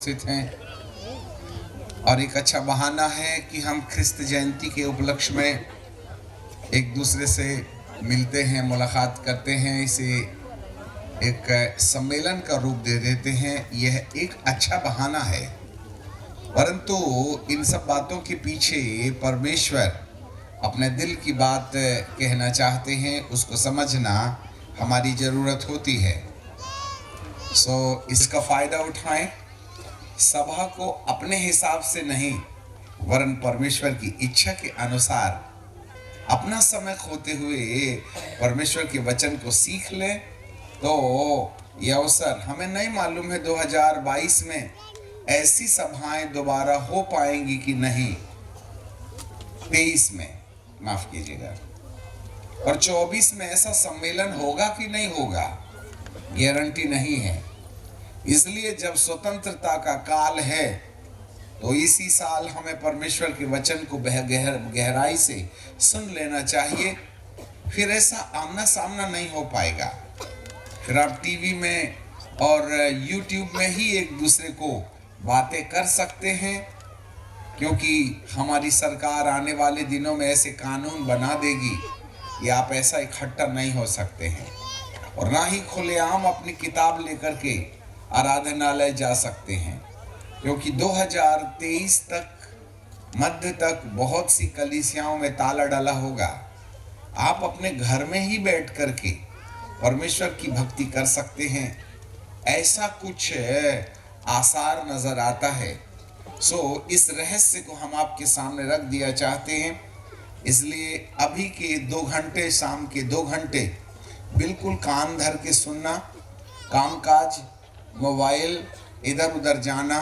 स्थित हैं और एक अच्छा बहाना है कि हम ख्रिस्त जयंती के उपलक्ष्य में एक दूसरे से मिलते हैं, मुलाकात करते हैं, इसे एक सम्मेलन का रूप दे देते हैं। यह एक अच्छा बहाना है, परंतु इन सब बातों के पीछे परमेश्वर अपने दिल की बात कहना चाहते हैं, उसको समझना हमारी ज़रूरत होती है। इसका फ़ायदा उठाएं। सभा को अपने हिसाब से नहीं वरन परमेश्वर की इच्छा के अनुसार अपना समय खोते हुए परमेश्वर के वचन को सीख लें। तो यह अवसर हमें नहीं मालूम है 2022 में ऐसी सभाएं दोबारा हो पाएंगी कि नहीं, 23 में माफ कीजिएगा, और 24 में ऐसा सम्मेलन होगा कि नहीं होगा, गारंटी नहीं है। इसलिए जब स्वतंत्रता का काल है तो इसी साल हमें परमेश्वर के वचन को गहराई से सुन लेना चाहिए। फिर ऐसा आमना सामना नहीं हो पाएगा। फिर आप टीवी में और यूट्यूब में ही एक दूसरे को बातें कर सकते हैं, क्योंकि हमारी सरकार आने वाले दिनों में ऐसे कानून बना देगी कि आप ऐसा इकट्ठा नहीं हो सकते हैं, और ना ही खुलेआम अपनी किताब लेकर के आराधनालय जा सकते हैं, क्योंकि 2023 तक मध्य तक बहुत सी कलीसियाओं में ताला डाला होगा। आप अपने घर में ही बैठ करके परमेश्वर की भक्ति कर सकते हैं, ऐसा कुछ आसार नजर आता है। इस रहस्य को हम आपके सामने रख दिया चाहते हैं। इसलिए अभी के 2 घंटे, शाम के 2 घंटे बिल्कुल कान धर के सुनना, कामकाज, मोबाइल इधर उधर जाना,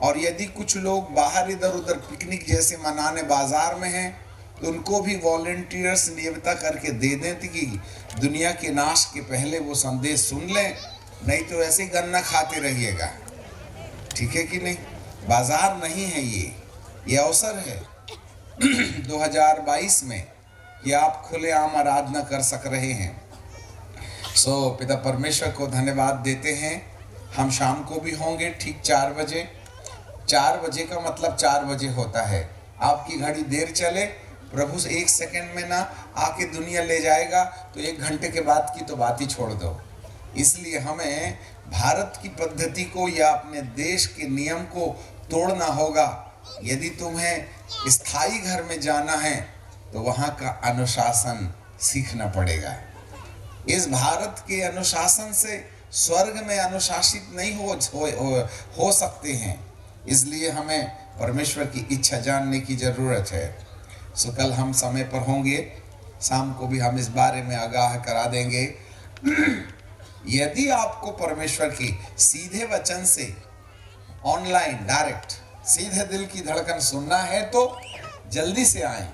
और यदि कुछ लोग बाहर इधर उधर पिकनिक जैसे मनाने बाजार में हैं तो उनको भी वॉलेंटियर्स नियुक्त करके दे दें कि दुनिया के नाश के पहले वो संदेश सुन लें, नहीं तो ऐसे गन्ना खाते रहिएगा। ठीक है कि नहीं? बाजार नहीं है, ये अवसर है 2022 में कि आप खुलेआम आराधना कर सक रहे हैं। पिता परमेश्वर को धन्यवाद देते हैं। हम शाम को भी होंगे ठीक 4 बजे। 4 बजे का मतलब 4 बजे होता है। आपकी घड़ी देर चले, प्रभु 1 सेकंड में ना आके दुनिया ले जाएगा, तो 1 घंटे के बाद की तो बात ही छोड़ दो। इसलिए हमें भारत की पद्धति को या अपने देश के नियम को तोड़ना होगा। यदि तुम्हें स्थायी घर में जाना है तो वहाँ का अनुशासन सीखना पड़ेगा। इस भारत के अनुशासन से स्वर्ग में अनुशासित नहीं हो सकते हैं। इसलिए हमें परमेश्वर की इच्छा जानने की ज़रूरत है। कल हम समय पर होंगे, शाम को भी हम इस बारे में आगाह करा देंगे। यदि आपको परमेश्वर की सीधे वचन से ऑनलाइन डायरेक्ट सीधे दिल की धड़कन सुनना है तो जल्दी से आए।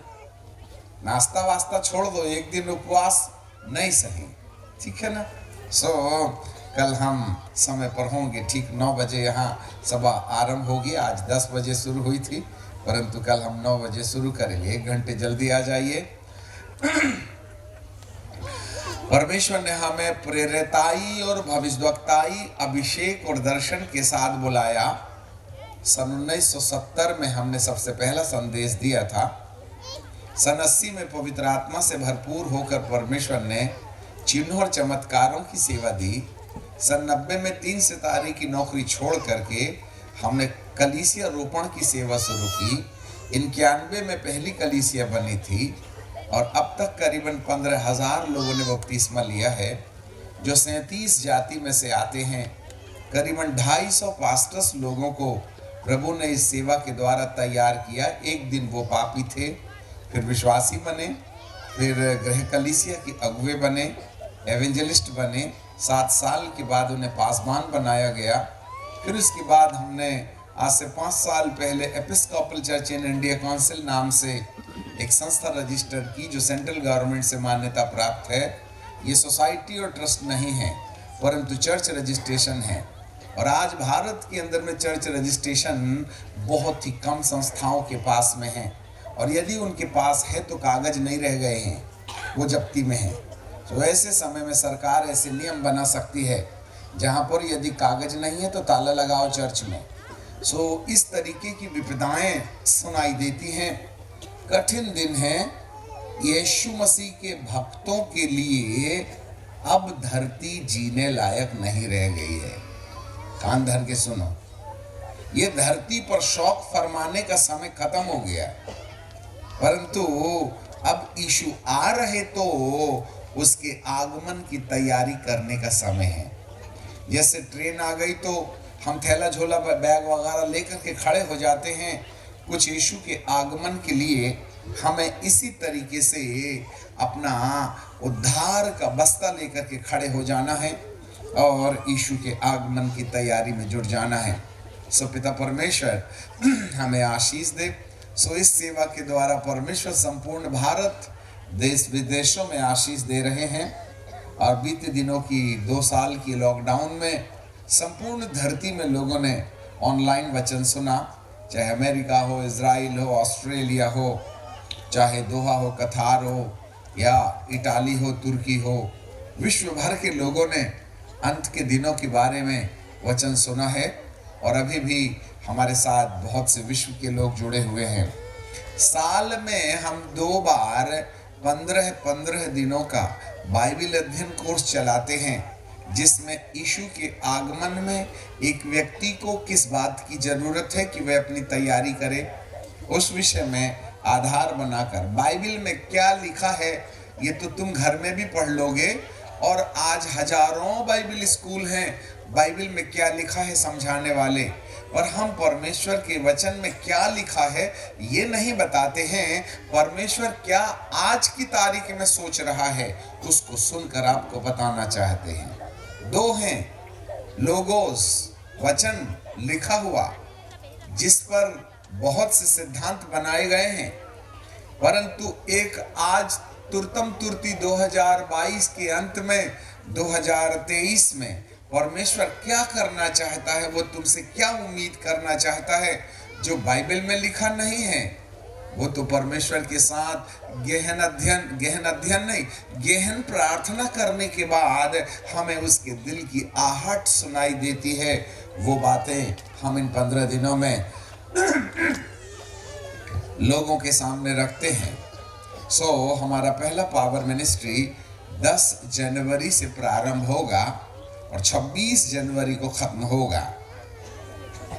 नाश्ता वास्ता छोड़ दो, एक दिन उपवास नहीं सही, ठीक है ना? कल हम समय पर होंगे ठीक 9 बजे। यहाँ सभा आरंभ होगी। आज 10 बजे शुरू हुई थी, परंतु कल हम 9 बजे शुरू करेंगे। 1 घंटे जल्दी आ जाइए। परमेश्वर ने हमें प्रेरिताई और भविष्यवक्ताई अभिषेक और दर्शन के साथ बुलाया। सन 1970 में हमने सबसे पहला संदेश दिया था। सन 80 में पवित्र आत्मा से भरपूर होकर परमेश्वर ने चिन्हों और चमत्कारों की सेवा दी। सन 90 में 3 सितारे की नौकरी छोड़ करके हमने कलीसिया रोपण की सेवा शुरू की। 91 में पहली कलीसिया बनी थी, और अब तक करीबन 15,000 लोगों ने बपतिस्मा लिया है, जो 37 जाति में से आते हैं। करीबन 250 पास्टर्स लोगों को प्रभु ने इस सेवा के द्वारा तैयार किया। एक दिन वो पापी थे, फिर विश्वासी बने, फिर गृह कलीसिया के अगुवे बने, एवेंजलिस्ट बने। 7 साल के बाद उन्हें पासबान बनाया गया। फिर उसके बाद हमने आज से 5 साल पहले Episcopal church in India council नाम से एक संस्था रजिस्टर की, जो सेंट्रल गवर्नमेंट से मान्यता प्राप्त है। ये सोसाइटी और ट्रस्ट नहीं है, परंतु चर्च रजिस्ट्रेशन है। और आज भारत के अंदर में चर्च रजिस्ट्रेशन बहुत ही कम संस्थाओं के पास में है, और यदि उनके पास है तो कागज नहीं रह गए हैं, वो जब्ती में है। तो ऐसे समय में सरकार ऐसे नियम बना सकती है जहाँ पर यदि कागज नहीं है तो ताला लगाओ चर्च में, सो इस तरीके की विपदाएं सुनाई देती हैं। कठिन दिन है यीशु मसीह के भक्तों के लिए। अब धरती जीने लायक नहीं रह गई है। कान धर के सुनो, ये धरती पर शौक फरमाने का समय खत्म हो गया, परंतु अब यीशु आ रहे तो उसके आगमन की तैयारी करने का समय है। जैसे ट्रेन आ गई तो हम थैला झोला बैग वगैरह लेकर के खड़े हो जाते हैं, कुछ यीशु के आगमन के लिए हमें इसी तरीके से अपना उद्धार का बस्ता लेकर के खड़े हो जाना है और यीशु के आगमन की तैयारी में जुट जाना है। सो पिता परमेश्वर हमें आशीष दे। सो इस सेवा के द्वारा परमेश्वर संपूर्ण भारत देश विदेशों में आशीष दे रहे हैं। और बीते दिनों की 2 साल की लॉकडाउन में संपूर्ण धरती में लोगों ने ऑनलाइन वचन सुना, चाहे अमेरिका हो, इजराइल हो, ऑस्ट्रेलिया हो, चाहे दोहा हो, कतार हो, या इटाली हो, तुर्की हो, विश्व भर के लोगों ने अंत के दिनों के बारे में वचन सुना है। और अभी भी हमारे साथ बहुत से विश्व के लोग जुड़े हुए हैं। साल में हम 2 बार 15 दिनों का बाइबल अध्ययन कोर्स चलाते हैं, जिसमें यीशु के आगमन में एक व्यक्ति को किस बात की जरूरत है कि वह अपनी तैयारी करे, उस विषय में आधार बनाकर बाइबल में क्या लिखा है ये तो तुम घर में भी पढ़ लोगे। और आज हजारों बाइबल स्कूल हैं, बाइबल में क्या लिखा है समझाने वाले, और हम परमेश्वर के वचन में क्या लिखा है ये नहीं बताते हैं। परमेश्वर क्या आज की तारीख में सोच रहा है उसको सुनकर आपको बताना चाहते हैं। 2 हैं, लोगोस वचन लिखा हुआ जिस पर बहुत से सिद्धांत बनाए गए हैं, परंतु एक आज तुरतम तुरती 2022 के अंत में 2023 में परमेश्वर क्या करना चाहता है, वो तुमसे क्या उम्मीद करना चाहता है जो बाइबल में लिखा नहीं है। वो तो परमेश्वर के साथ गहन प्रार्थना करने के बाद हमें उसके दिल की आहट सुनाई देती है। वो बातें हम इन 15 दिनों में लोगों के सामने रखते हैं। सो हमारा पहला पावर मिनिस्ट्री 10 जनवरी से प्रारंभ होगा और 26 जनवरी को खत्म होगा।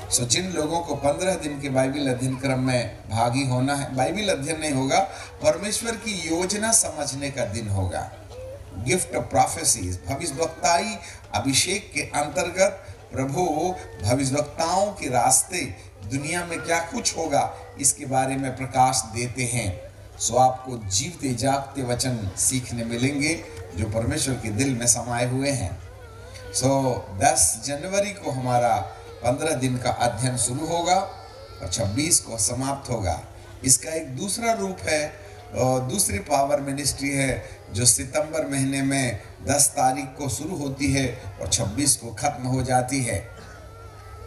सो जिन लोगों को 15 दिन के बाइबल अध्ययन क्रम में भागी होना है, बाइबल अध्ययन नहीं होगा, परमेश्वर की योजना समझने का दिन होगा। गिफ्ट ऑफ प्रोफेसीज, भविष्यवक्ताई अभिषेक के अंतर्गत प्रभु भविष्यवक्ताओं के रास्ते दुनिया में क्या कुछ होगा इसके बारे में प्रकाश देते हैं। सो आपको जीवते जागते वचन सीखने मिलेंगे जो परमेश्वर के दिल में समाये हुए हैं। सो 10 जनवरी को हमारा 15 दिन का अध्ययन शुरू होगा और 26 को समाप्त होगा। इसका एक दूसरा रूप है, दूसरी पावर मिनिस्ट्री है जो सितंबर महीने में 10 तारीख को शुरू होती है और 26 को खत्म हो जाती है।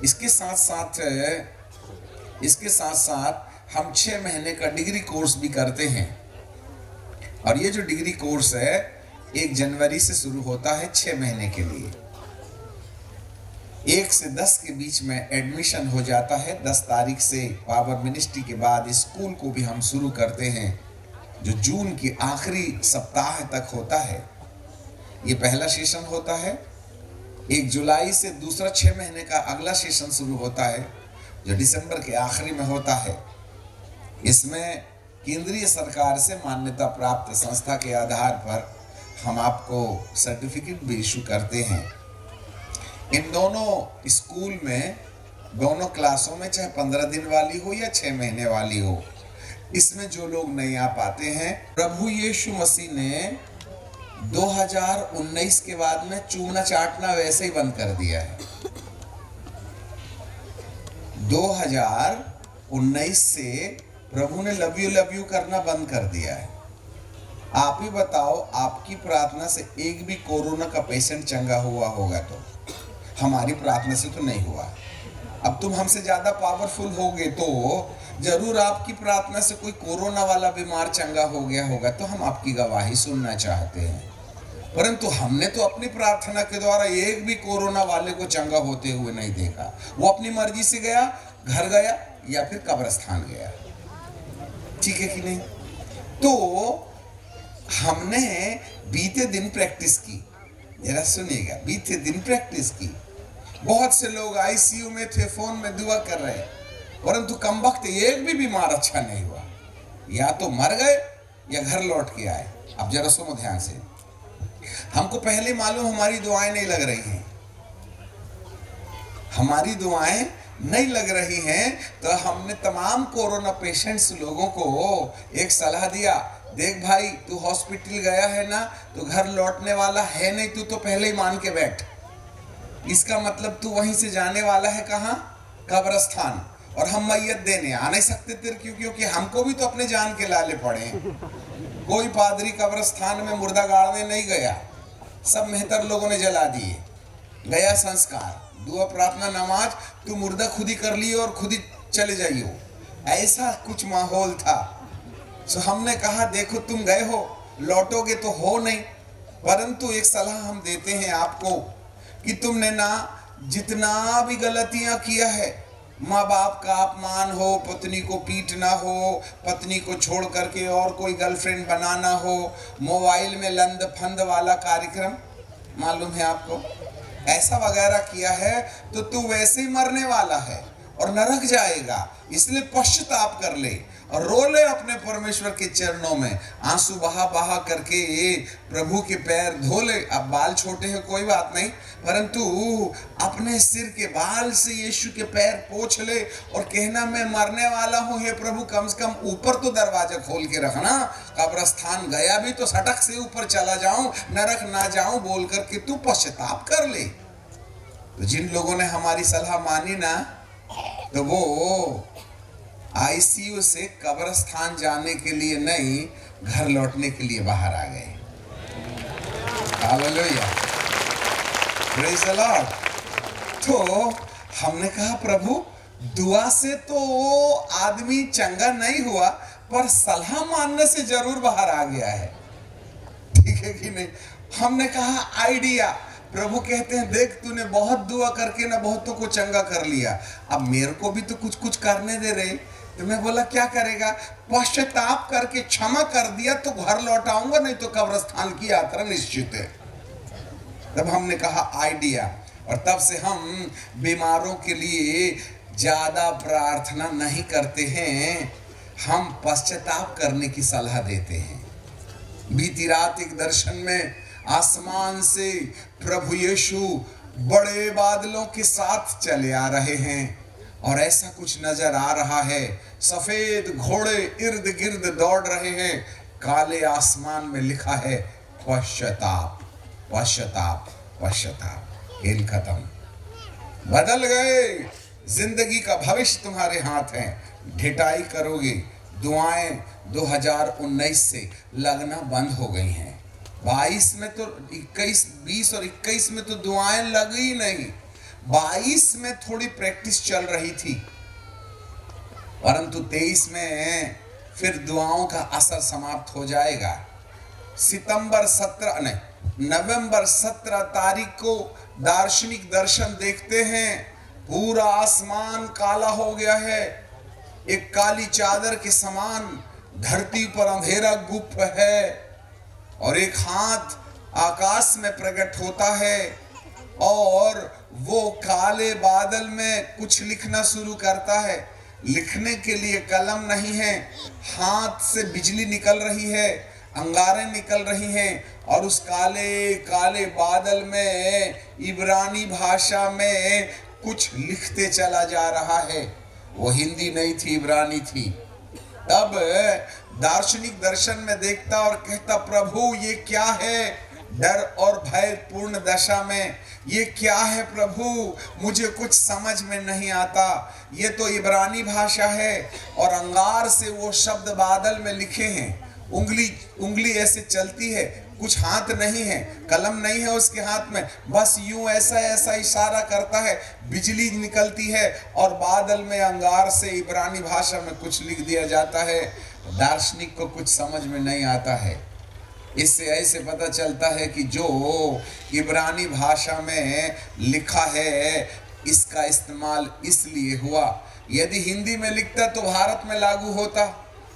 इसके साथ साथ हम 6 महीने का डिग्री कोर्स भी करते हैं। और ये जो डिग्री कोर्स है 1 जनवरी से शुरू होता है 6 महीने के लिए। 1 से 10 के बीच में एडमिशन हो जाता है। 10 तारीख से पावर मिनिस्ट्री के बाद स्कूल को भी हम शुरू करते हैं जो जून की आखिरी सप्ताह तक होता है। ये पहला सेशन होता है। 1 जुलाई से दूसरा 6 महीने का अगला सेशन शुरू होता है जो दिसंबर के आखिरी में होता है। इसमें केंद्रीय सरकार से मान्यता प्राप्त संस्था के आधार पर हम आपको सर्टिफिकेट भी इशू करते हैं। इन दोनों स्कूल में, दोनों क्लासों में, चाहे 15 दिन वाली हो या 6 महीने वाली हो, इसमें जो लोग नहीं आ पाते हैं, प्रभु यीशु मसीह ने 2019 के बाद में चूमना चाटना वैसे ही बंद कर दिया है। 2019 से प्रभु ने लव यू करना बंद कर दिया है। आप ही बताओ, आपकी प्रार्थना से एक भी कोरोना का पेशेंट चंगा हुआ होगा? तो हमारी प्रार्थना से तो नहीं हुआ। अब तुम हमसे ज्यादा पावरफुल होगे तो जरूर आपकी प्रार्थना से कोई कोरोना वाला बीमार चंगा हो गया होगा, तो हम आपकी गवाही सुनना चाहते हैं। परंतु हमने तो अपनी प्रार्थना के द्वारा एक भी कोरोना वाले को चंगा होते हुए नहीं देखा। वो अपनी मर्जी से गया घर गया या फिर कब्रिस्तान गया। ठीक है कि नहीं? तो हमने बीते दिन प्रैक्टिस की, जरा सुनिएगा, बीते दिन प्रैक्टिस की। बहुत से लोग आईसीयू में थे, फोन में दुआ कर रहे हैं, परंतु कम वक्त एक भी बीमार अच्छा नहीं हुआ, या तो मर गए या घर लौट के आए। अब जरा सुनो ध्यान से, हमको पहले मालूम हमारी दुआएं नहीं लग रही हैं, हमारी दुआएं नहीं लग रही हैं, तो हमने तमाम कोरोना पेशेंट्स लोगों को एक सलाह दिया, देख भाई तू हॉस्पिटल गया है ना, तो घर लौटने वाला है नहीं, तू तो पहले ही मान के बैठ। इसका मतलब तू वहीं से जाने वाला है कहाँ? कब्रिस्तान। और हम मैयत देने आ नहीं सकते तेरे, क्योंकि हमको भी तो अपने जान के लाले पड़े हैं। कोई पादरी कब्रिस्तान में मुर्दा गाड़ने नहीं गया, सब मेहतर लोगों ने जला दिए, गया संस्कार, दुआ प्रार्थना नमाज, तू मुर्दा खुद ही कर लिए और खुद ही चले जाइयो, ऐसा कुछ माहौल था। सो हमने कहा देखो तुम गए हो, लौटोगे तो हो नहीं, परंतु एक सलाह हम देते हैं आपको कि तुमने ना जितना भी गलतियां किया है, माँ बाप का अपमान हो, पत्नी को पीटना हो, पत्नी को छोड़ करके और कोई गर्लफ्रेंड बनाना हो, मोबाइल में लंद फंद वाला कार्यक्रम मालूम है आपको, ऐसा वगैरह किया है, तो तू वैसे ही मरने वाला है और नरक जाएगा। इसलिए पश्चाताप कर ले और रो ले अपने परमेश्वर के चरणों में, आंसू बहा बहा करके प्रभु के पैर धो ले। अब बाल छोटे हैं कोई बात नहीं, परंतु अपने सिर के बाल से यीशु के पैर पोंछ ले और कहना मैं मरने वाला हूँ, हे प्रभु कम से कम ऊपर तो दरवाजा खोल के रखना, कब्रिस्तान गया भी तो सटक से ऊपर चला जाऊं, नरक ना जाऊं, बोल करके तू पश्चाताप कर ले। तो जिन लोगों ने हमारी सलाह मानी ना, तो वो आईसीयू से कब्रिस्तान जाने के लिए नहीं, घर लौटने के लिए बाहर आ गए। Hallelujah, praise the Lord. तो हमने कहा प्रभु दुआ से तो आदमी चंगा नहीं हुआ, पर सलाह मानने से जरूर बाहर आ गया है। ठीक है कि नहीं? हमने कहा आइडिया, प्रभु कहते हैं देख तूने बहुत दुआ करके ना बहुतों को चंगा कर लिया, अब मेरे को भी तो कुछ कुछ करने दे रहे। तो मैं बोला क्या करेगा? पश्चाताप करके क्षमा कर दिया तो घर लौट आऊंगा, नहीं तो कब्रिस्तान की यात्रा निश्चित है। तब हमने कहा आइडिया, और तब से हम बीमारों के लिए ज्यादा प्रार्थना नहीं करते हैं, हम पश्चाताप करने की सलाह देते हैं। बीती रात एक दर्शन में आसमान से प्रभु यीशु बड़े बादलों के साथ चले आ रहे हैं, और ऐसा कुछ नजर आ रहा है, सफेद घोड़े इर्द गिर्द दौड़ रहे हैं, काले आसमान में लिखा है पश्चाताप पश्चाताप पश्चाताप। खेल खत्म, बदल गए, जिंदगी का भविष्य तुम्हारे हाथ है। ढिठाई करोगे, दुआएं 2019 से लगना बंद हो गई हैं। 22 में तो 21, 20 और 21 में तो दुआएं लगी नहीं, 22 में थोड़ी प्रैक्टिस चल रही थी, परंतु 23 में फिर दुआओं का असर समाप्त हो जाएगा। नवंबर 17 तारीख को दार्शनिक दर्शन देखते हैं, पूरा आसमान काला हो गया है, एक काली चादर के समान धरती पर अंधेरा गुप्त है, और एक हाथ आकाश में प्रकट होता है, और वो काले बादल में कुछ लिखना शुरू करता है। लिखने के लिए कलम नहीं है, हाथ से बिजली निकल रही है, अंगारें निकल रही हैं, और उस काले काले बादल में इब्रानी भाषा में कुछ लिखते चला जा रहा है। वो हिंदी नहीं थी, इब्रानी थी। तब दार्शनिक दर्शन में देखता और कहता प्रभु ये क्या है? डर और भय पूर्ण दशा में ये क्या है प्रभु? मुझे कुछ समझ में नहीं आता। ये तो इब्रानी भाषा है, और अंगार से वो शब्द बादल में लिखे हैं। उंगली ऐसे चलती है, कुछ हाथ नहीं है, कलम नहीं है उसके हाथ में, बस यूं ऐसा ऐसा इशारा करता है, बिजली निकलती है, और बादल में अंगार से इब्रानी भाषा में कुछ लिख दिया जाता है। दार्शनिक को कुछ समझ में नहीं आता है। इससे ऐसे पता चलता है कि जो इब्रानी भाषा में लिखा है इसका इस्तेमाल इसलिए हुआ। यदि हिंदी में लिखता तो भारत में लागू होता,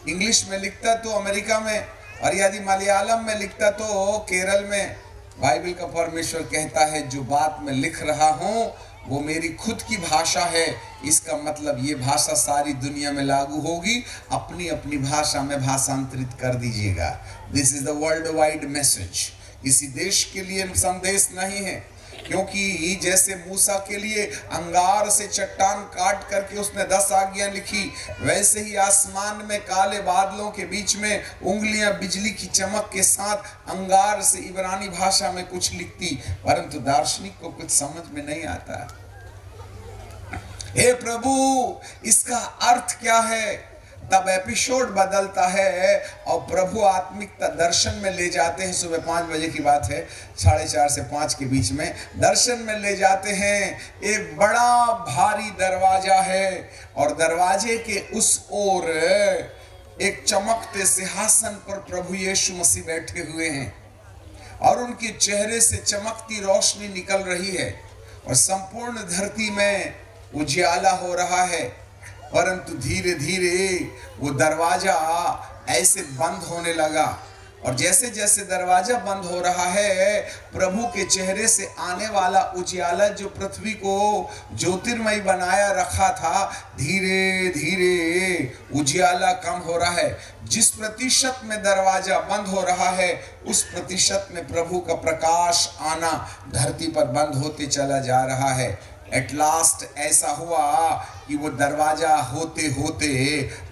इंग्लिश में लिखता तो अमेरिका में, और यदि मलयालम में लिखता तो केरल में। बाइबल का परमेश्वर कहता है जो बात मैं लिख रहा हूं वो मेरी खुद की भाषा है, इसका मतलब ये भाषा सारी दुनिया में लागू होगी, अपनी अपनी भाषा में भाषांतरित कर दीजिएगा। This is the world wide message. किसी देश के लिए संदेश नहीं है, क्योंकि जैसे मूसा के लिए अंगार से चट्टान काट करके उसने 10 आज्ञा लिखी, वैसे ही आसमान में काले बादलों के बीच में उंगलियां बिजली की चमक के साथ अंगार से इब्रानी भाषा में कुछ लिखती, परंतु दार्शनिक को कुछ समझ में नहीं आता। हे प्रभु, इसका अर्थ क्या है? तब एपिसोड बदलता है और प्रभु आत्मिकता दर्शन में ले जाते हैं। सुबह 5 बजे की बात है, 4:30 से 5 के बीच में दर्शन में ले जाते हैं। एक बड़ा भारी दरवाजा है और दरवाजे के उस ओर एक चमकते सिंहासन पर प्रभु यीशु मसीह बैठे हुए हैं और उनके चेहरे से चमकती रोशनी निकल रही है और संपूर्ण धरती में उजियाला हो रहा है। परंतु धीरे धीरे वो दरवाजा ऐसे बंद होने लगा और जैसे जैसे दरवाजा बंद हो रहा है, प्रभु के चेहरे से आने वाला उजियाला जो पृथ्वी को ज्योतिर्मय बनाया रखा था, धीरे धीरे उजियाला कम हो रहा है। जिस प्रतिशत में दरवाजा बंद हो रहा है, उस प्रतिशत में प्रभु का प्रकाश आना धरती पर बंद होते चला जा रहा है। एट लास्ट ऐसा हुआ कि वो दरवाजा होते होते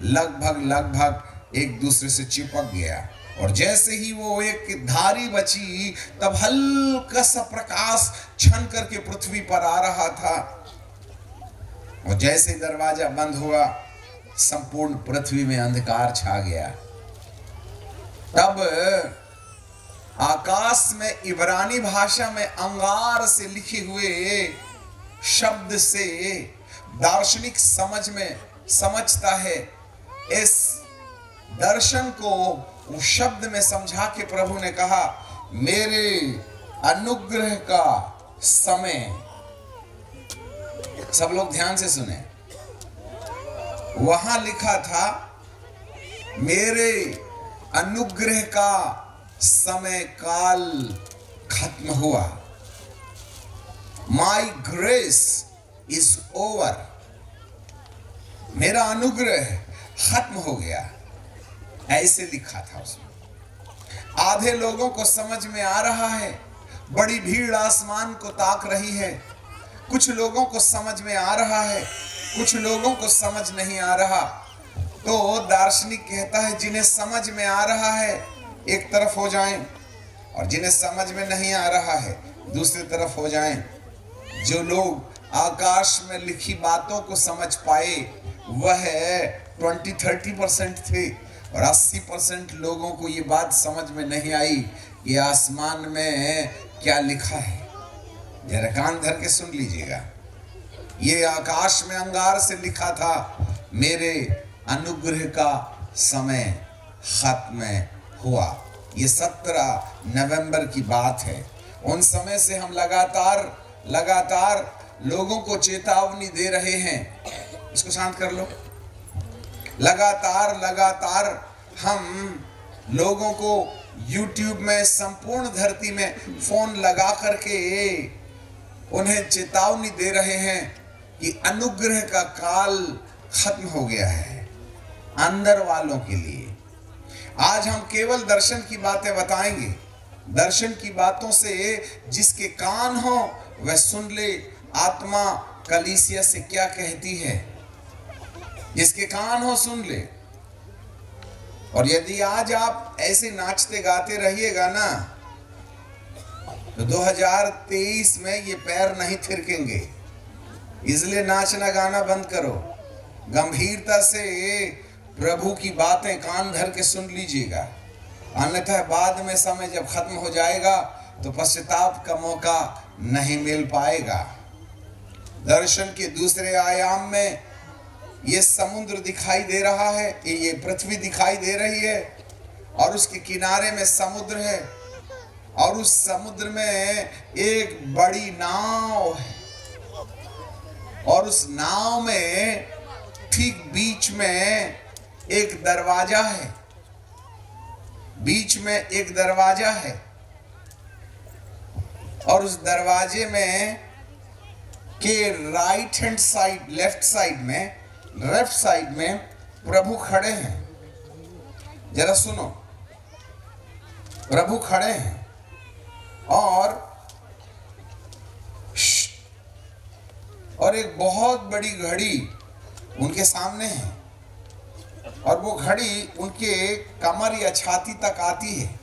लगभग एक दूसरे से चिपक गया और जैसे ही वो एक धारी बची, तब हल्का सा प्रकाश छन करके पृथ्वी पर आ रहा था और जैसे ही दरवाजा बंद हुआ, संपूर्ण पृथ्वी में अंधकार छा गया। तब आकाश में इब्रानी भाषा में अंगार से लिखे हुए शब्द से दार्शनिक समझता है। इस दर्शन को उस शब्द में समझा के प्रभु ने कहा, मेरे अनुग्रह का समय। सब लोग ध्यान से सुने, वहां लिखा था मेरे अनुग्रह का समय काल खत्म हुआ। My grace is over। मेरा अनुग्रह खत्म हो गया, ऐसे लिखा था उसमें। आधे लोगों को समझ में आ रहा है, बड़ी भीड़ आसमान को ताक रही है। कुछ लोगों को समझ में आ रहा है, कुछ लोगों को समझ नहीं आ रहा। तो दार्शनिक कहता है जिन्हें समझ में आ रहा है एक तरफ हो जाएं और जिन्हें समझ में नहीं आ रहा है दूसरी तरफ हो जाएं। जो लोग आकाश में लिखी बातों को समझ पाए वह 20-30% थे और 80% लोगों को ये बात समझ में नहीं आई कि आसमान में क्या लिखा है। जरा कान धर के सुन लीजिएगा। ये आकाश में अंगार से लिखा था, मेरे अनुग्रह का समय खत्म हुआ। ये 17 नवंबर की बात है। उन समय से हम लगातार लोगों को चेतावनी दे रहे हैं। इसको शांत कर लो। लगातार हम लोगों को YouTube में, संपूर्ण धरती में फोन लगा करके उन्हें चेतावनी दे रहे हैं कि अनुग्रह का काल खत्म हो गया है अंदर वालों के लिए। आज हम केवल दर्शन की बातें बताएंगे। दर्शन की बातों से जिसके कान हो वह सुन ले, आत्मा कलीसिया से क्या कहती है। जिसके कान हो सुन ले। और यदि आज आप ऐसे नाचते गाते रहिएगा ना, तो 2023 में ये पैर नहीं थिरकेंगे। इसलिए नाचना गाना बंद करो। गंभीरता से प्रभु की बातें कान धर के सुन लीजिएगा, अन्यथा बाद में समय जब खत्म हो जाएगा तो पश्चाताप का मौका नहीं मिल पाएगा। दर्शन के दूसरे आयाम में ये समुद्र दिखाई दे रहा है, ये पृथ्वी दिखाई दे रही है और उसके किनारे में समुद्र है और उस समुद्र में एक बड़ी नाव है। और उस नाव में ठीक बीच में एक दरवाजा है, बीच में एक दरवाजा है, और उस दरवाजे में के right hand side, left side में प्रभु खड़े हैं। जरा सुनो, प्रभु खड़े हैं और एक बहुत बड़ी घड़ी उनके सामने है, और वो घड़ी उनके कमर या छाती तक आती है।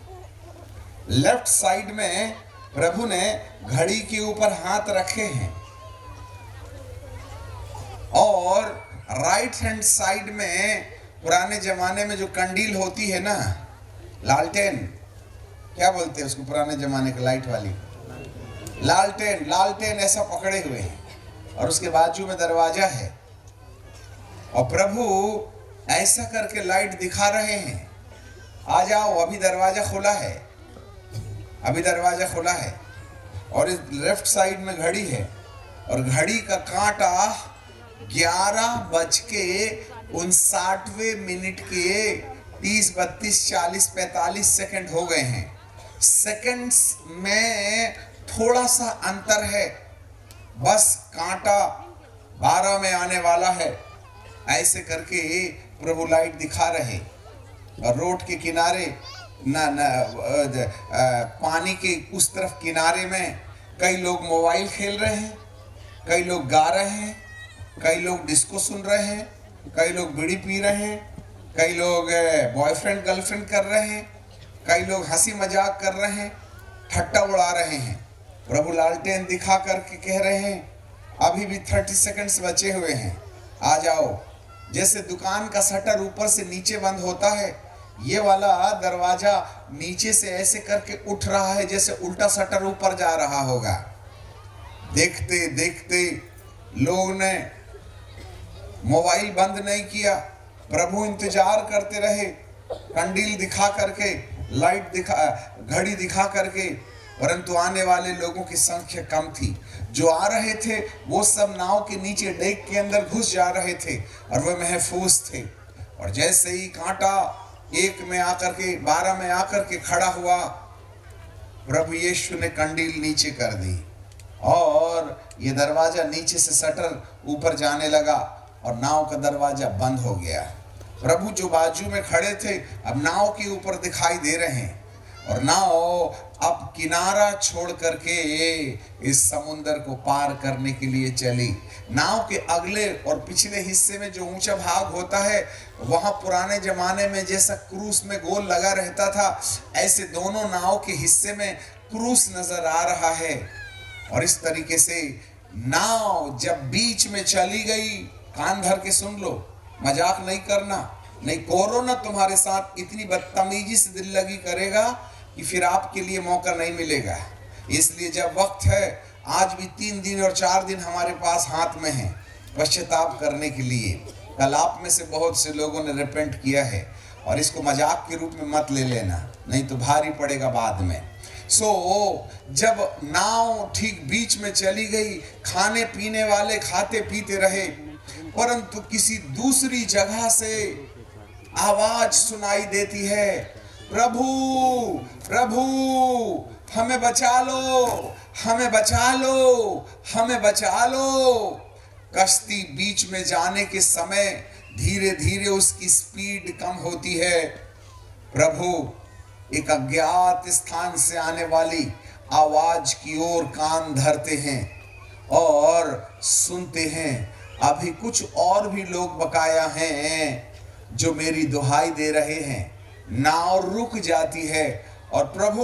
लेफ्ट साइड में प्रभु ने घड़ी के ऊपर हाथ रखे हैं, और राइट हैंड साइड में पुराने जमाने में जो कंडील होती है ना, लालटेन, क्या बोलते हैं उसको, पुराने जमाने की लाइट वाली लालटेन ऐसा पकड़े हुए हैं, और उसके बाजू में दरवाजा है, और प्रभु ऐसा करके लाइट दिखा रहे हैं, आ जाओ, अभी दरवाजा खुला है, अभी दरवाजा खुला है। और इस लेफ्ट साइड में घड़ी है, और घड़ी का कांटा 11:59 के 30, 32, 40, 45 सेकंड हो गए हैं। सेकंड्स में थोड़ा सा अंतर है, बस कांटा 12 में आने वाला है। ऐसे करके प्रभु लाइट दिखा रहे, और रोड के किनारे पानी के उस तरफ किनारे में कई लोग मोबाइल खेल रहे हैं, कई लोग गा रहे हैं, कई लोग डिस्को सुन रहे हैं, कई लोग बीड़ी पी रहे हैं, कई लोग बॉयफ्रेंड गर्लफ्रेंड कर रहे हैं, कई लोग हंसी मजाक कर रहे हैं, ठट्टा उड़ा रहे हैं। प्रभु लालटेन दिखा करके कह रहे हैं, अभी भी 30 सेकंड्स बचे हुए हैं, आ जाओ। जैसे दुकान का शटर ऊपर से नीचे बंद होता है, ये वाला दरवाजा नीचे से ऐसे करके उठ रहा है, जैसे उल्टा शटर ऊपर जा रहा होगा। देखते देखते लोगों ने मोबाइल बंद नहीं किया, प्रभु इंतजार करते रहे, कंडील दिखा करके, लाइट दिखा, घड़ी दिखा करके, परंतु आने वाले लोगों की संख्या कम थी। जो आ रहे थे वो सब नाव के नीचे डेक के अंदर घुस जा रहे थे, और वह महफूज थे। और जैसे ही कांटा 1 में आकर के 12 में आकर के खड़ा हुआ, प्रभु यीशु ने कंडील नीचे कर दी, और ये दरवाजा नीचे से शटर ऊपर जाने लगा, और नाव का दरवाजा बंद हो गया। प्रभु जो बाजू में खड़े थे अब नाव के ऊपर दिखाई दे रहे हैं, और नाव अब किनारा छोड़ करके इस समुंदर को पार करने के लिए चली। नाव के अगले और पिछले हिस्से में जो ऊंचा भाग होता है, वहां पुराने जमाने में जैसा क्रूस में गोल लगा रहता था, ऐसे दोनों नाव के हिस्से में क्रूस नजर आ रहा है। और इस तरीके से नाव जब बीच में चली गई, कान धर के सुन लो, मजाक नहीं करना, नहीं कोरोना तुम्हारे साथ इतनी बदतमीजी से दिल लगी करेगा कि फिर आपके लिए मौका नहीं मिलेगा। इसलिए जब वक्त है, आज भी 3 दिन और 4 दिन हमारे पास हाथ में है पश्चाताप करने के लिए। कल आप में से बहुत से लोगों ने रिपेंट किया है, और इसको मजाक के रूप में मत ले लेना, नहीं तो भारी पड़ेगा बाद में। जब नाव ठीक बीच में चली गई, खाने पीने वाले खाते पीते रहे, परंतु किसी दूसरी जगह से आवाज सुनाई देती है, प्रभु प्रभु हमें बचा लो, हमें बचा लो, हमें बचा लो। कश्ती बीच में जाने के समय धीरे धीरे उसकी स्पीड कम होती है। प्रभु एक अज्ञात स्थान से आने वाली आवाज की ओर कान धरते हैं और सुनते हैं। अभी कुछ और भी लोग बकाया हैं जो मेरी दुहाई दे रहे हैं। नाव रुक जाती है और प्रभु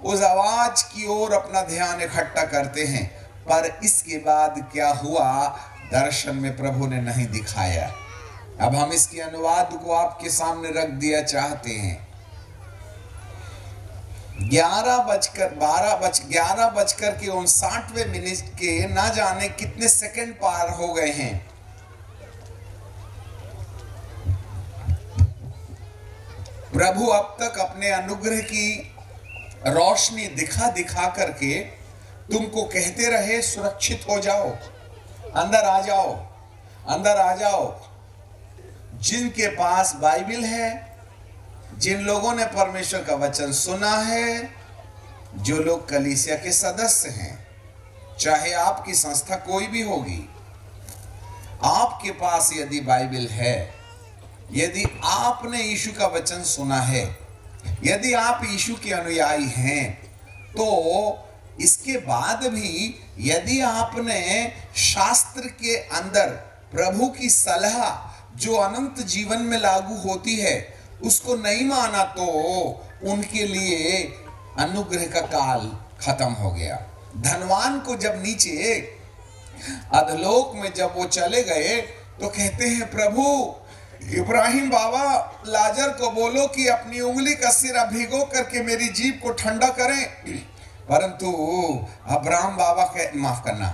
उस आवाज की ओर अपना ध्यान इकट्ठा करते हैं, पर इसके बाद क्या हुआ दर्शन में प्रभु ने नहीं दिखाया। अब हम इसके अनुवाद को आपके सामने रख दिया चाहते हैं। 11:59 के ना जाने कितने सेकंड पार हो गए हैं। प्रभु अब तक अपने अनुग्रह की रोशनी दिखा दिखा करके तुमको कहते रहे सुरक्षित हो जाओ, अंदर आ जाओ, अंदर आ जाओ। जिनके पास बाइबल है, जिन लोगों ने परमेश्वर का वचन सुना है, जो लोग कलीसिया के सदस्य हैं, चाहे आपकी संस्था कोई भी होगी, आपके पास यदि बाइबल है, यदि आपने यीशु का वचन सुना है, यदि आप यीशु के अनुयायी हैं, तो इसके बाद भी यदि आपने शास्त्र के अंदर प्रभु की सलाह जो अनंत जीवन में लागू होती है उसको नहीं माना, तो उनके लिए अनुग्रह का काल खत्म हो गया। धनवान को जब नीचे अधलोक में जब वो चले गए तो कहते हैं, प्रभु इब्राहिम बाबा लाजर को बोलो कि अपनी उंगली का सिरा भिगो करके मेरी जीभ को ठंडा करें। परंतु अब्राहम बाबा माफ करना,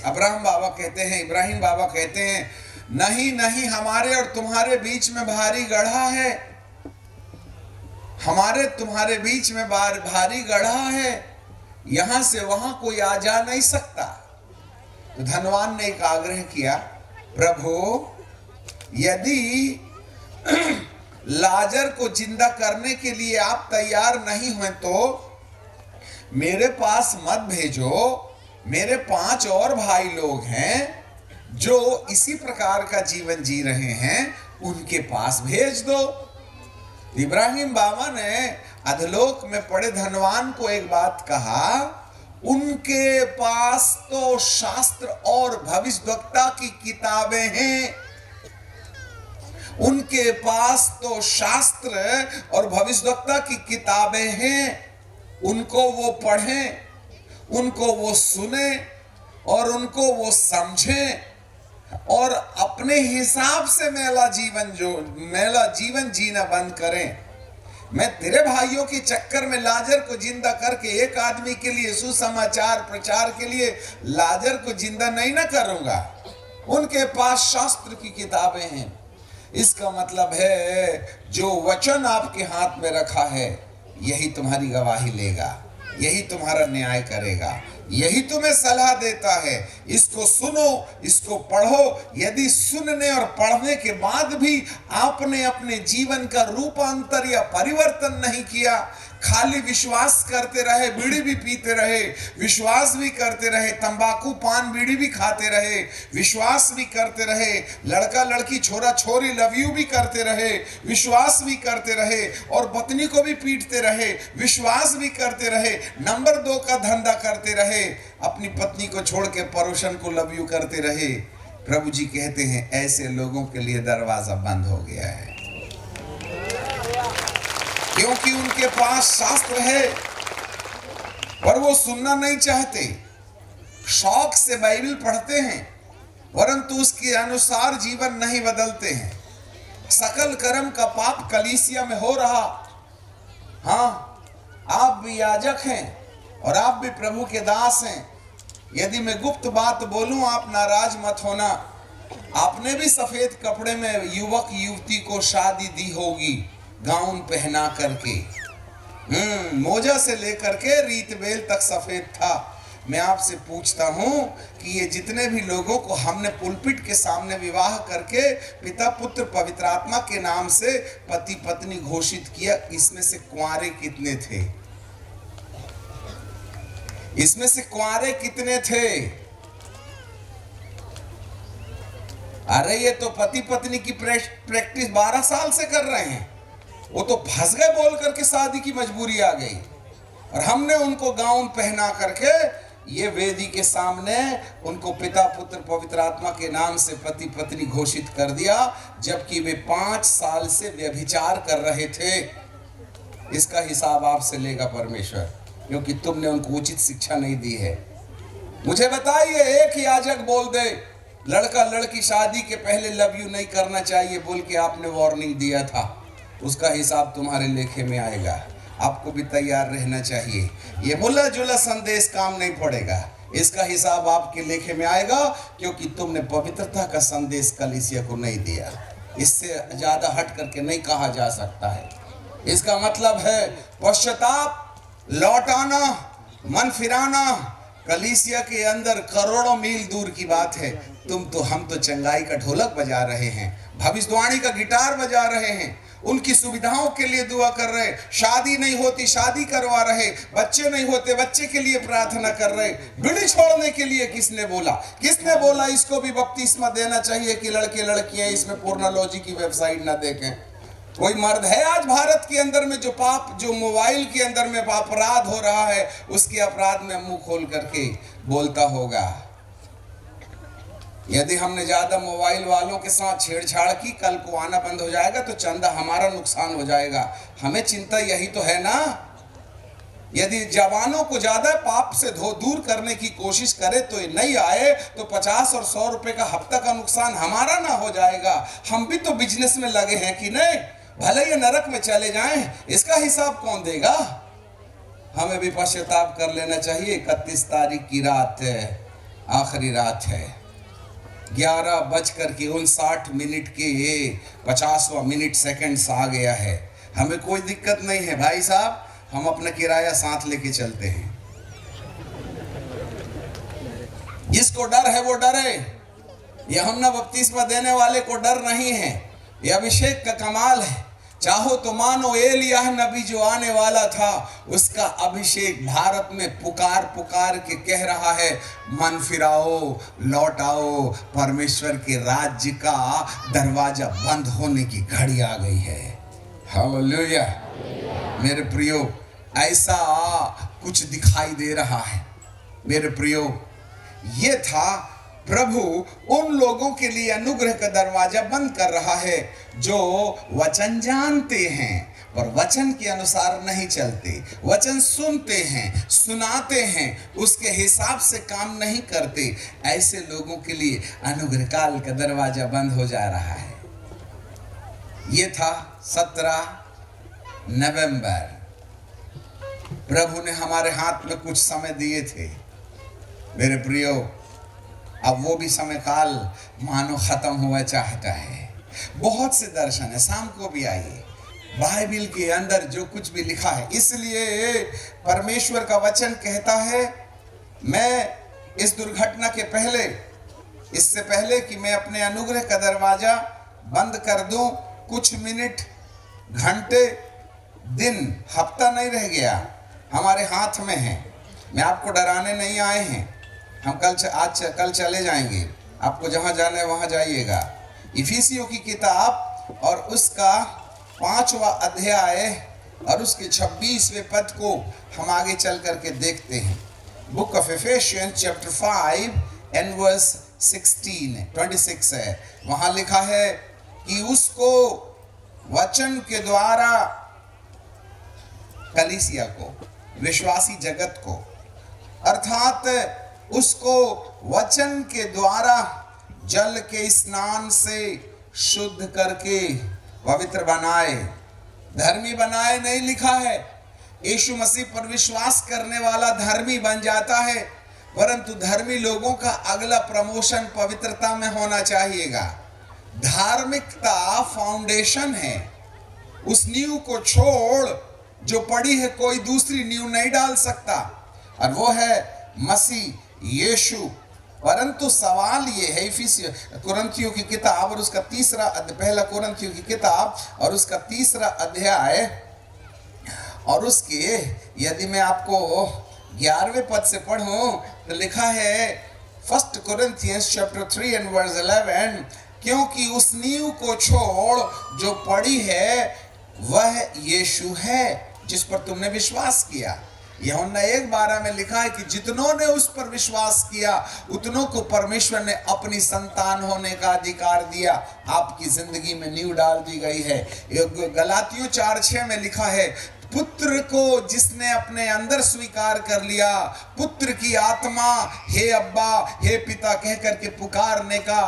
अब्राहम बाबा कहते हैं, इब्राहिम बाबा कहते हैं, नहीं नहीं, हमारे और तुम्हारे बीच में भारी गढ़ा है, हमारे तुम्हारे बीच में भारी गढ़ा है, यहां से वहां कोई आ जा नहीं सकता। तो धनवान ने एक आग्रह किया, प्रभु यदि लाजर को जिंदा करने के लिए आप तैयार नहीं हुए तो मेरे पास मत भेजो, मेरे 5 और भाई लोग हैं जो इसी प्रकार का जीवन जी रहे हैं, उनके पास भेज दो। इब्राहिम बाबा ने अधलोक में पड़े धनवान को एक बात कहा, उनके पास तो शास्त्र और भविष्यवक्ता की किताबें हैं, उनके पास तो शास्त्र और भविष्यवक्ता की किताबें हैं, उनको वो पढ़ें, उनको वो सुने और उनको वो समझें और अपने हिसाब से मेला जीवन जीना बंद करें। मैं तेरे भाइयों के चक्कर में लाजर को जिंदा करके एक आदमी के लिए सुसमाचार प्रचार के लिए लाजर को जिंदा नहीं ना करूंगा। उनके पास शास्त्र की किताबें हैं। इसका मतलब है जो वचन आपके हाथ में रखा है यही तुम्हारी गवाही लेगा, यही तुम्हारा न्याय करेगा, यही तुम्हें सलाह देता है। इसको सुनो, इसको पढ़ो। यदि सुनने और पढ़ने के बाद भी आपने अपने जीवन का रूपांतर या परिवर्तन नहीं किया, खाली विश्वास करते रहे, बीड़ी भी पीते रहे, विश्वास भी करते रहे, तंबाकू पान बीड़ी भी खाते रहे, विश्वास भी करते रहे, लड़का लड़की छोरा छोरी लव यू भी करते रहे, विश्वास भी करते रहे और पत्नी को भी पीटते रहे, विश्वास भी करते रहे, नंबर 2 का धंधा करते रहे, अपनी पत्नी को छोड़ के पड़ोसन को लव यू करते रहे, प्रभु जी कहते हैं ऐसे लोगों के लिए दरवाजा बंद हो गया है, क्योंकि उनके पास शास्त्र है पर वो सुनना नहीं चाहते। शौक से बाइबल पढ़ते हैं परंतु उसके अनुसार जीवन नहीं बदलते हैं। सकल कर्म का पाप कलीसिया में हो रहा। हाँ, आप भी याजक हैं और आप भी प्रभु के दास हैं। यदि मैं गुप्त बात बोलूं आप नाराज मत होना। आपने भी सफेद कपड़े में युवक युवती को शादी दी होगी, गाउन पहना करके, मोजा से लेकर के रीत बेल तक सफेद था। मैं आपसे पूछता हूं कि ये जितने भी लोगों को हमने पुलपिट के सामने विवाह करके पिता पुत्र पवित्र आत्मा के नाम से पति पत्नी घोषित किया, इसमें से कुंवारे कितने थे? इसमें से कुंवारे कितने थे? अरे ये तो पति पत्नी की प्रैक्टिस 12 साल से कर रहे हैं। वो तो फंस गए बोल करके शादी की मजबूरी आ गई और हमने उनको गाउन पहना करके ये वेदी के सामने उनको पिता पुत्र पवित्र आत्मा के नाम से पति पत्नी घोषित कर दिया, जबकि वे 5 साल से व्यभिचार कर रहे थे। इसका हिसाब आपसे लेगा परमेश्वर, क्योंकि तुमने उनको उचित शिक्षा नहीं दी है। मुझे बताइए, एक याजक बोल दे लड़का लड़की शादी के पहले लव यू नहीं करना चाहिए बोल के आपने वार्निंग दिया था, उसका हिसाब तुम्हारे लेखे में आएगा। आपको भी तैयार रहना चाहिए। ये मुल्ला जुला संदेश काम नहीं पड़ेगा, इसका हिसाब आपके लेखे में आएगा, क्योंकि तुमने पवित्रता का संदेश कलीसिया को नहीं दिया। इससे ज्यादा हट करके नहीं कहा जा सकता है। इसका मतलब है पश्चाताप, लौटाना, मन फिराना, कलीसिया के अंदर करोड़ों मील दूर की बात है, हम तो चंगाई का ढोलक बजा रहे हैं, भविष्यवाणी का गिटार बजा रहे हैं, उनकी सुविधाओं के लिए दुआ कर रहे, शादी नहीं होती शादी करवा रहे, बच्चे नहीं होते बच्चे के लिए प्रार्थना कर रहे। बीड़ी छोड़ने के लिए किसने बोला इसको भी बपतिस्मा देना चाहिए कि लड़के लड़कियां इसमें पोर्नोलॉजी की वेबसाइट ना देखें? कोई मर्द है आज भारत के अंदर में जो मोबाइल के अंदर में अपराध हो रहा है, उसके अपराध में मुंह खोल करके बोलता होगा? यदि हमने ज्यादा मोबाइल वालों के साथ छेड़छाड़ की, कल को आना बंद हो जाएगा तो चंदा हमारा नुकसान हो जाएगा। हमें चिंता यही तो है ना। यदि जवानों को ज्यादा पाप से दूर करने की कोशिश करे तो ये नहीं आए तो 50 और 100 रुपए का हफ्ता का नुकसान हमारा ना हो जाएगा। हम भी तो बिजनेस में लगे हैं कि नहीं? भले ये नरक में चले जाएं, इसका हिसाब कौन देगा? हमें भी पश्चाताप कर लेना चाहिए। 31 तारीख की रात है, आखिरी रात है। 11:59 के 50वां मिनट सेकंड्स आ गया है। हमें कोई दिक्कत नहीं है भाई साहब, हम अपना किराया साथ लेके चलते हैं। जिसको डर है वो डरे। यूहन्ना बपतिस्मा देने वाले को डर नहीं है। ये अभिषेक का कमाल है। चाहो तो मानो एलिय्याह नबी जो आने वाला था, उसका अभिषेक भारत में पुकार के कह रहा है, मन फिराओ, लौट आओ, परमेश्वर के राज्य का दरवाजा बंद होने की घड़ी आ गई है। हालेलुया। मेरे प्रियो, ऐसा कुछ दिखाई दे रहा है। मेरे प्रियो, ये था प्रभु उन लोगों के लिए अनुग्रह का दरवाजा बंद कर रहा है जो वचन जानते हैं पर वचन के अनुसार नहीं चलते, वचन सुनते हैं, सुनाते हैं, उसके हिसाब से काम नहीं करते। ऐसे लोगों के लिए अनुग्रह काल का दरवाजा बंद हो जा रहा है। ये था 17 नवंबर। प्रभु ने हमारे हाथ में कुछ समय दिए थे। मेरे प्रियो, अब वो भी समय काल मानो खत्म हुआ चाहता है। बहुत से दर्शन है, शाम को भी आइए। बाइबल के अंदर जो कुछ भी लिखा है, इसलिए परमेश्वर का वचन कहता है, मैं इस दुर्घटना के पहले, इससे पहले कि मैं अपने अनुग्रह का दरवाजा बंद कर दूं, कुछ मिनट, घंटे, दिन, हफ्ता नहीं रह गया, हमारे हाथ में है। मैं आपको डराने नहीं आए हैं। हम कल चले जाएंगे, आपको जहां जाना है वहां जाइएगा। इफिसियों की किताब और उसका 5वां अध्याय और उसके 26वें पद को हम आगे चल करके देखते हैं। Book of Ephesians chapter 5 and verse 26 है। वहां लिखा है कि उसको वचन के द्वारा कलीसिया को, विश्वासी जगत को, अर्थात उसको वचन के द्वारा जल के स्नान से शुद्ध करके पवित्र बनाए, धर्मी बनाए नहीं लिखा है। यीशु मसीह पर विश्वास करने वाला धर्मी बन जाता है, परंतु धर्मी लोगों का अगला प्रमोशन पवित्रता में होना चाहिएगा। धार्मिकता फाउंडेशन है। उस नींव को छोड़ जो पड़ी है कोई दूसरी नींव नहीं डाल सकता, और वो है मसीह यीशु। परंतु सवाल ये है, कुरिन्थियों की किताब और उसका पहला कुरिन्थियों की किताब और उसका 3 अध्याय और उसके, यदि मैं आपको 11वें पद से पढ़ूं तो लिखा है 1 Corinthians chapter 3 and verse 11, क्योंकि उस नींव को छोड़ जो पड़ी है वह यीशु है जिस पर तुमने विश्वास किया। यूहन्ना 1:12 में लिखा है कि जितनों ने उस पर विश्वास किया उतनों को परमेश्वर ने अपनी संतान होने का अधिकार दिया। आपकी जिंदगी में नींव डाल दी गई है। गलातियों 4:6 में लिखा है, पुत्र को जिसने अपने अंदर स्वीकार कर लिया, पुत्र की आत्मा हे अब्बा हे पिता कह करके पुकारने का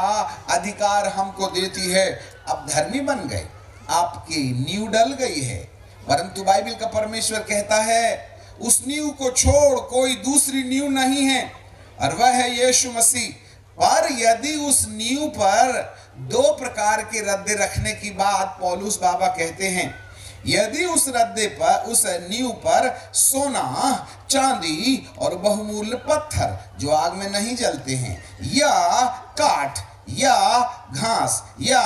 अधिकार हमको देती है। अब धर्मी बन गए, आपकी नींव डल गई है। परंतु बाइबल का परमेश्वर कहता है उस नींव को छोड़ कोई दूसरी नींव नहीं है, और वह है यीशु मसीह। पर यदि उस नींव पर 2 प्रकार के रद्द रखने की बात पौलुस बाबा कहते हैं, यदि उस रद्दे पर, उस नींव पर सोना, चांदी और बहुमूल्य पत्थर जो आग में नहीं जलते हैं, या काठ या घास या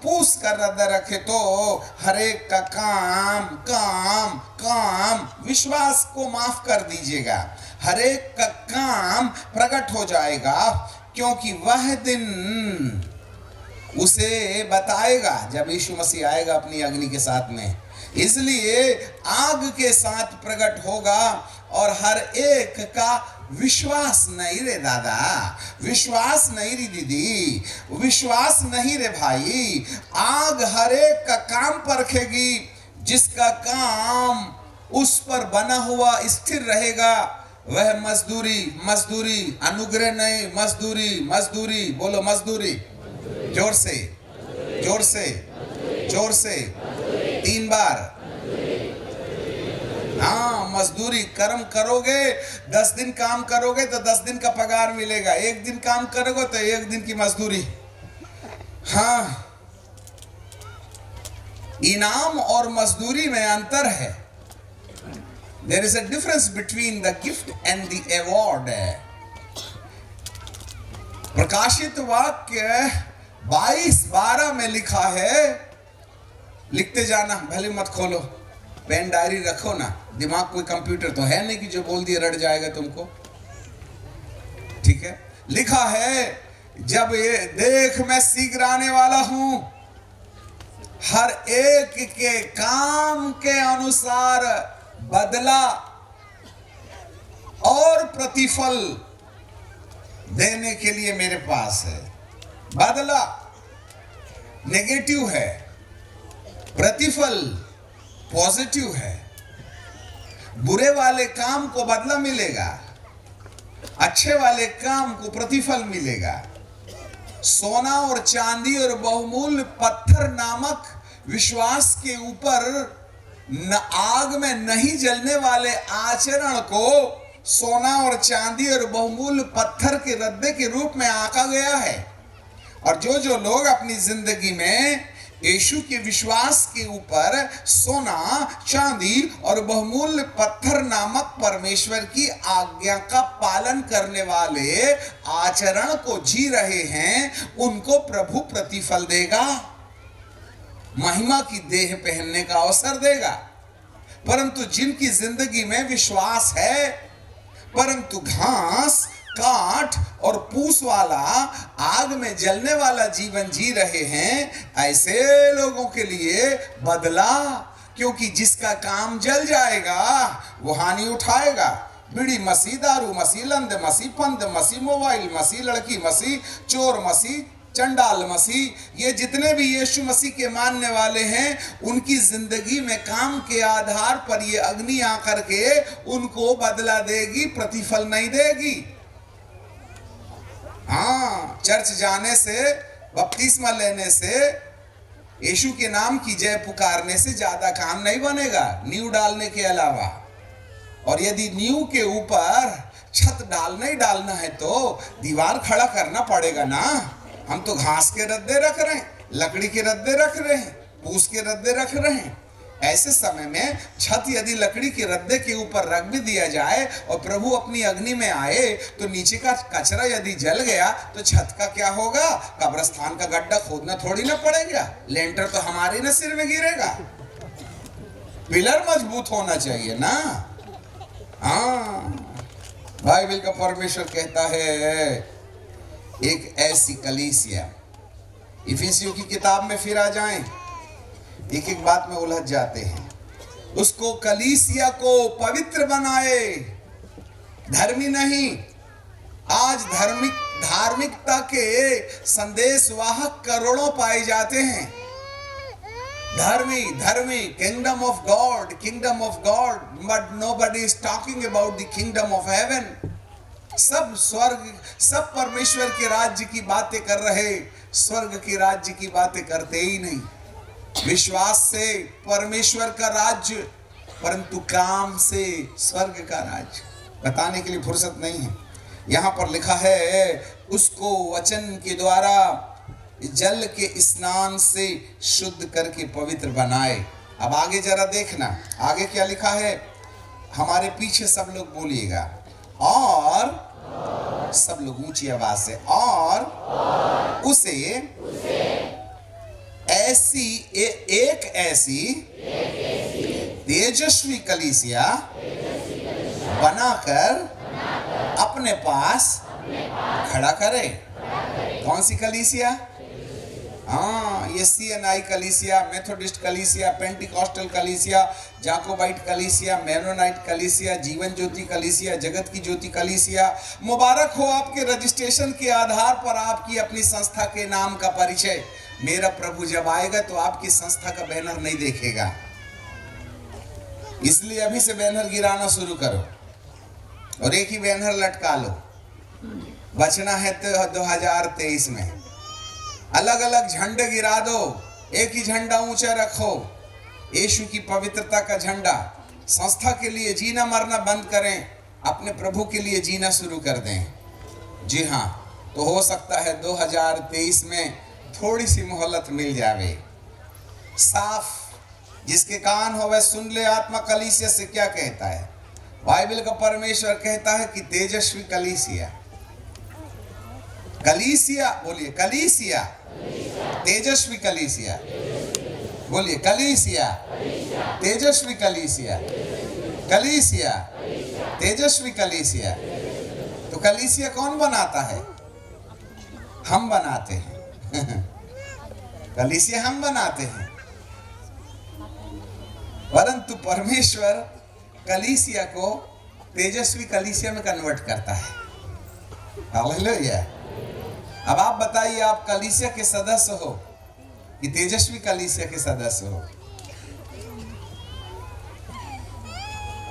पूस कर रद्दा रखे, तो हर एक का काम काम काम विश्वास को माफ कर दीजिएगा। हर एक का काम प्रकट हो जाएगा, क्योंकि वह दिन उसे बताएगा जब यीशु मसीह आएगा अपनी अग्नि के साथ में। इसलिए आग के साथ प्रकट होगा, और हर एक का विश्वास नहीं रे दादा, विश्वास नहीं रे दीदी, विश्वास नहीं रे भाई। आग हर एक का काम परखेगी, जिसका काम उस पर बना हुआ स्थिर रहेगा वह मजदूरी, मजदूरी, अनुग्रह नहीं, मजदूरी, मजदूरी, बोलो मजदूरी, जोर से, जोर से, जोर से, 3 बार। हाँ, मजदूरी, कर्म करोगे, 10 दिन काम करोगे तो 10 दिन का पगार मिलेगा, 1 दिन काम करोगे तो 1 दिन की मजदूरी। हाँ, इनाम और मजदूरी में अंतर है। There is a difference between the gift and the award. प्रकाशित वाक्य 22:12 में लिखा है, लिखते जाना, भले मत खोलो, पेन डायरी रखो ना, दिमाग कोई कंप्यूटर तो है नहीं कि जो बोल दिए रट जाएगा तुमको, ठीक है। लिखा है, जब ये देख मैं शीघ्र आने वाला हूं, हर एक के काम के अनुसार बदला और प्रतिफल देने के लिए मेरे पास है। बदला नेगेटिव है, प्रतिफल पॉजिटिव है। बुरे वाले काम को बदला मिलेगा, अच्छे वाले काम को प्रतिफल मिलेगा। सोना और चांदी और बहुमूल्य पत्थर नामक विश्वास के ऊपर न आग में नहीं जलने वाले आचरण को सोना और चांदी और बहुमूल्य पत्थर के रद्दे के रूप में आंका गया है। और जो लोग अपनी जिंदगी में यीशु के विश्वास के ऊपर सोना, चांदी और बहुमूल्य पत्थर नामक परमेश्वर की आज्ञा का पालन करने वाले आचरण को जी रहे हैं, उनको प्रभु प्रतिफल देगा, महिमा की देह पहनने का अवसर देगा। परंतु जिनकी जिंदगी में विश्वास है, परंतु घास, काठ और पूस वाला, आग में जलने वाला जीवन जी रहे हैं, ऐसे लोगों के लिए बदला, क्योंकि जिसका काम जल जाएगा वो हानि उठाएगा। बीड़ी मसी, दारू मसी, लंद मसी, पंद मसी, मोबाइल मसी, लड़की मसी, चोर मसी, चंडाल मसीह, ये जितने भी यीशु मसीह के मानने वाले हैं, उनकी जिंदगी में काम के आधार पर ये अग्नि आकर के उनको बदला देगी, प्रतिफल नहीं देगी। हाँ, चर्च जाने से, बपतिस्मा लेने से, यीशु के नाम की जय पुकारने से ज्यादा काम नहीं बनेगा, नींव डालने के अलावा। और यदि नींव के ऊपर छत डालना है तो दीवार खड़ा करना पड़ेगा ना। हम तो घास के रद्दे रख रहे हैं, लकड़ी के रद्दे रख रहे हैं, पूस के रद्दे रख रहे हैं। ऐसे समय में छत यदि लकड़ी के रद्दे के ऊपर रख भी दिया जाए और प्रभु अपनी अग्नि में आए, तो नीचे का कचरा यदि जल गया तो छत का क्या होगा? कब्रिस्तान का गड्ढा खोदना थोड़ी ना पड़ेगा, लेंटर तो हमारे ना सिर में गिरेगा। पिलर मजबूत होना चाहिए ना। हाँ, बाइबल का परमेश्वर कहता है, एक ऐसी कलीसिया, इफिसियों की किताब में फिर आ जाएं, एक एक बात में उलझ जाते हैं। उसको, कलीसिया को पवित्र बनाए, धर्मी नहीं। आज धार्मिकता के संदेशवाहक करोड़ों पाए जाते हैं। धर्मी, kingdom of God, but nobody is talking about the kingdom of haven. सब स्वर्ग, सब परमेश्वर के राज्य की बातें कर रहे, स्वर्ग के राज्य की बातें करते ही नहीं। विश्वास से परमेश्वर का राज्य, परंतु काम से स्वर्ग का राज्य बताने के लिए फुर्सत नहीं है। यहां पर लिखा है, उसको वचन के द्वारा जल के स्नान से शुद्ध करके पवित्र बनाए। अब आगे जरा देखना, आगे क्या लिखा है, हमारे पीछे सब लोग बोलिएगा, और सब लोग ऊंची आवाज से, और उसे ऐसी एक ऐसी तेजस्वी कलीसिया बनाकर अपने पास खड़ा करे। कौन सी कलीसिया? हाँ, ये CNI कलीसिया, मेथोडिस्ट कलीसिया, पेंटिकॉस्टल कलीसिया, जाकोबाइट कलीसिया, मेरोनाइट कलीसिया, जीवन ज्योति कलीसिया, जगत की ज्योति कलीसिया। मुबारक हो आपके रजिस्ट्रेशन के आधार पर आपकी अपनी संस्था के नाम का परिचय। मेरा प्रभु जब आएगा तो आपकी संस्था का बैनर नहीं देखेगा, इसलिए अभी से बैनर गिराना शुरू करो और एक ही बैनर लटका लो। बचना है तो 2023 में अलग अलग झंडे गिरा दो, एक ही झंडा ऊंचा रखो, यीशु की पवित्रता का झंडा। संस्था के लिए जीना मरना बंद करें, अपने प्रभु के लिए जीना शुरू कर दें। जी हाँ, तो हो सकता है 2023 में थोड़ी सी मोहलत मिल जावे। साफ जिसके कान हो वह सुन ले, आत्मा कलीसिया से क्या कहता है। बाइबल का परमेश्वर कहता है कि तेजस्वी कलीसिया, कलीसिया बोलिए, कलीसिया, तेजस्वी कलीसिया बोलिए, कलीसिया, तेजस्वी कलीसिया, कलीसिया, तेजस्वी कलीसिया। तो कलीसिया कौन बनाता है? हम बनाते हैं। कलीसिया हम बनाते हैं, परंतु परमेश्वर कलीसिया को तेजस्वी कलीसिया में कन्वर्ट करता है। हालेलुया। अब आप बताइए, आप कलीसिया के सदस्य हो कि तेजस्वी कलीसिया के सदस्य हो?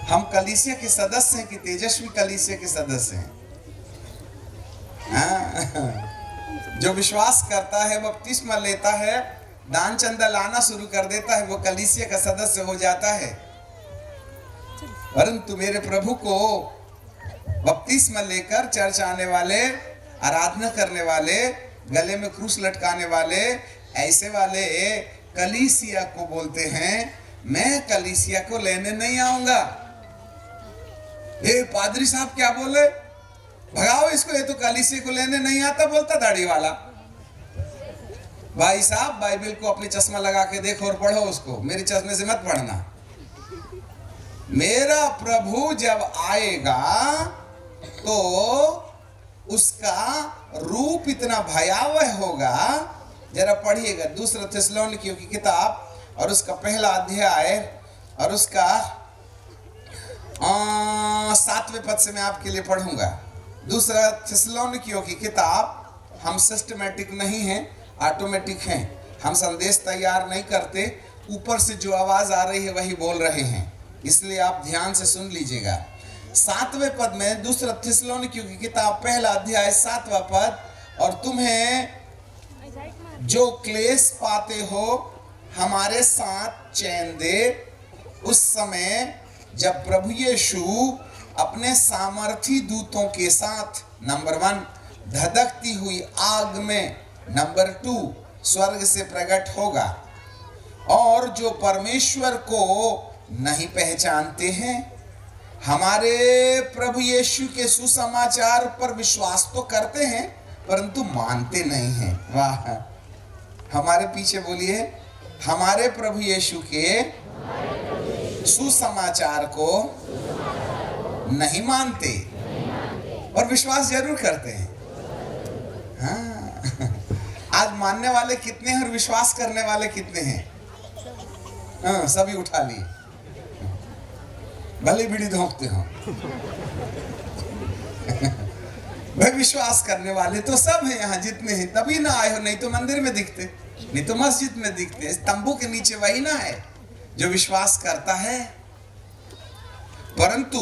हम कलीसिया के सदस्य हैं कि तेजस्वी कलीसिया के सदस्य हैं? जो विश्वास करता है, बपतिस्मा लेता है, दान चंदा लाना शुरू कर देता है, वो कलीसिया का सदस्य हो जाता है। परंतु मेरे प्रभु को बपतिस्मा लेकर चर्च आने वाले, आराधना करने वाले, गले में क्रूस लटकाने वाले, ऐसे वाले कलीसिया को बोलते हैं, मैं कलीसिया को लेने नहीं आऊंगा। ये पादरी साहब क्या बोले, भगाओ इसको, ये तो कलीसिया को लेने नहीं आता, बोलता दाढ़ी वाला। भाई साहब, बाइबल को अपनी चश्मा लगा के देखो और पढ़ो उसको, मेरे चश्मे से मत पढ़ना। मेरा प्रभु जब आएगा तो उसका रूप इतना भयावह होगा। जरा पढ़िएगा दूसरा थिस्सलुनीकियों की किताब और उसका पहला अध्याय और उसका 7वें पद से मैं आपके लिए पढ़ूंगा। दूसरा थिस्सलुनीकियों की किताब, हम सिस्टमैटिक नहीं हैं, ऑटोमेटिक हैं। हम संदेश तैयार नहीं करते, ऊपर से जो आवाज आ रही है वही बोल रहे हैं, इसलिए आप ध्यान से सुन लीजिएगा। 7वें पद में, दूसरा थिस्सलुनीकियों की किताब पहला अध्याय 7वां पद, और तुम्हें जो क्लेश पाते हो हमारे साथ चैन दे, उस समय जब प्रभु यीशु अपने सामर्थी दूतों के साथ, नंबर 1 धधकती हुई आग में, नंबर 2 स्वर्ग से प्रकट होगा। और जो परमेश्वर को नहीं पहचानते हैं, हमारे प्रभु यीशु के सुसमाचार पर विश्वास तो करते हैं परंतु मानते नहीं हैं। वाह, हमारे पीछे बोलिए, हमारे प्रभु यीशु के सुसमाचार को नहीं मानते और विश्वास जरूर करते हैं। हाँ, आज मानने वाले कितने हैं और विश्वास करने वाले कितने हैं? हाँ, सभी उठा लिए, भले बीड़ी धोंकते हो। भाई, विश्वास करने वाले तो सब हैं यहाँ जितने हैं, तभी ना आए हो, नहीं तो मंदिर में दिखते, नहीं तो मस्जिद में दिखते। इस तंबू के नीचे वही ना है जो विश्वास करता है। परंतु